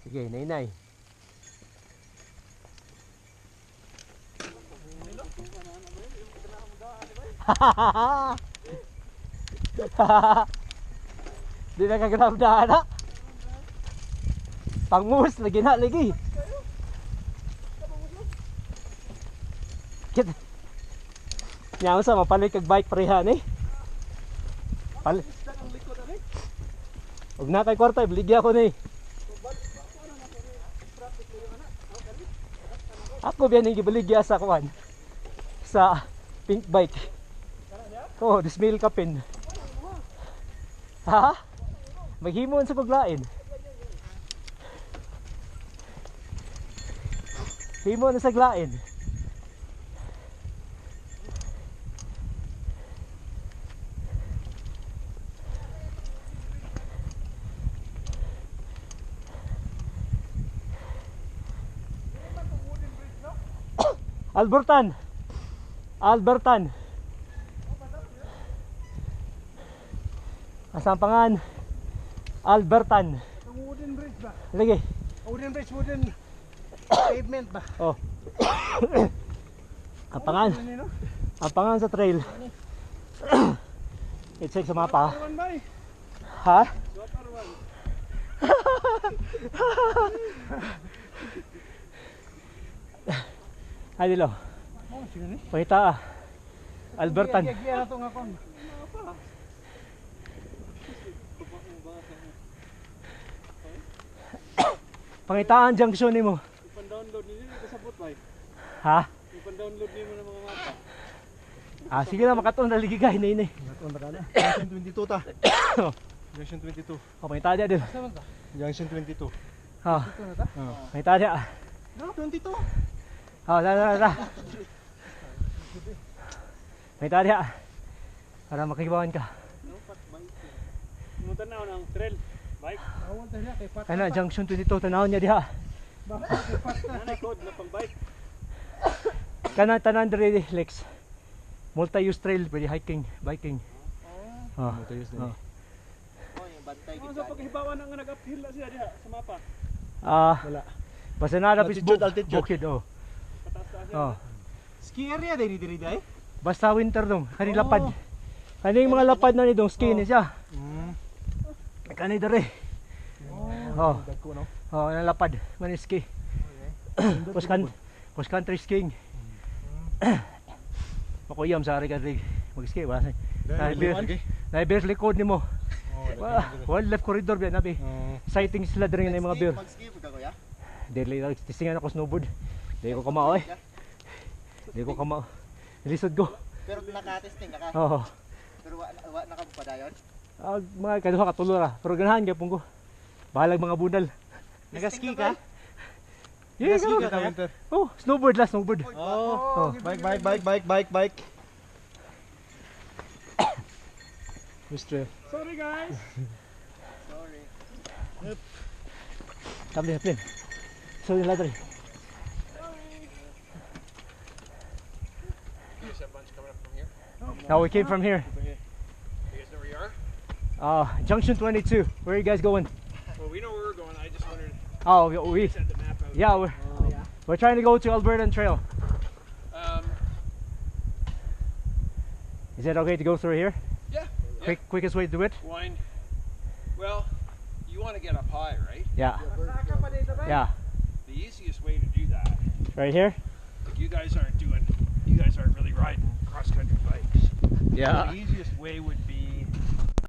Sige, nainay. Di na kagrabdaan na. Pangus, lagi na, lagi. Kit. Nyaw sa mapalit kag bike pareha ni. Palit. Ug na kay kwarta, ibligya ko ni. Ako biyan yung gibaligya sa kuwan. Sa pink bike. Oh, dismail kapin. Ha? Maghimon sa kuglain. Himon na sa glain. Albertan. Albertan. Asampangan. Albertan. Wooden bridge ba? Lagi. Wooden bridge, wooden pavement ba? Oh. Apangan. Apangan sa trail. I-check sa mapa. Ha? Ay dilo. Pahita ah. Albertan. Pangitaan junction ni mo. Ipan-download niyo kasabot ba? Ha? Ipan-download niyo ng mga mapa. Ah sige na makatuon na ligigay na ini. Nakatuon ba na? Junction 22 ta. Junction 22. Oh, pangita dia din. Junction 22. Ha. Pangita dia. No, 22. Ha, la. Pangita dia. Para makibawan ka. Pumunta na ako ng trail. Bike. Pumunta na kay Pat. Kana junction 22 tanawon niya diha. Nanay code na pang bike. Kana tanan diri Lex. Multi-use trail pwede hiking, biking. Oh. Multi-use din. Oh, yung bantay gid. Sa paghibawan nga nag-uphill na siya diha sa mapa. Ah, Wala. basta na Altitude, altitude. bukid oh. Pataas siya. Oh. Ski area diri ay? Basta winter dong, kani lapad. Kani mga lapad na ni dong ski ni siya. Kani dere. Oh. Dagko no. Oh, na lapad, man ski. Cross country skiing. Makuyam sa ari ka mag-ski ba? Na beer likod nimo. Wildlife corridor biya nabi. Sighting sila diri ng mga beer. Mag-ski ka kuya? Dili lang tisingan ako snowboard. Dili ko kamao eh. Dili ko kamao. Lisod ko. Pero naka-testing ka? Oo. Pero wa nakapadayon? Mga kaduha katulo ra. Pero ganahan gyapon ko. Bahalag mga budal. Naka-ski ka? Yeah, Ski go. ka winter. Oh, snowboard la, snowboard. Oh, bike. Mr. Sorry guys. Sorry. Tablin. So yung ladri. You guys have a bunch coming up from here? Now we came from here. You guys know where you are? Junction 22. Where are you guys going? Well, we know where we're going. I just wondered Oh, if we you guys had the map out. yeah, we're trying to go to Albertan Trail. Is it okay to go through here? Yeah. Quickest way to do it? Wind. Well, you want to get up high, right? Yeah. Yeah. The easiest way to do that, Right here? like you guys aren't really riding cross-country bikes. Yeah. The easiest way would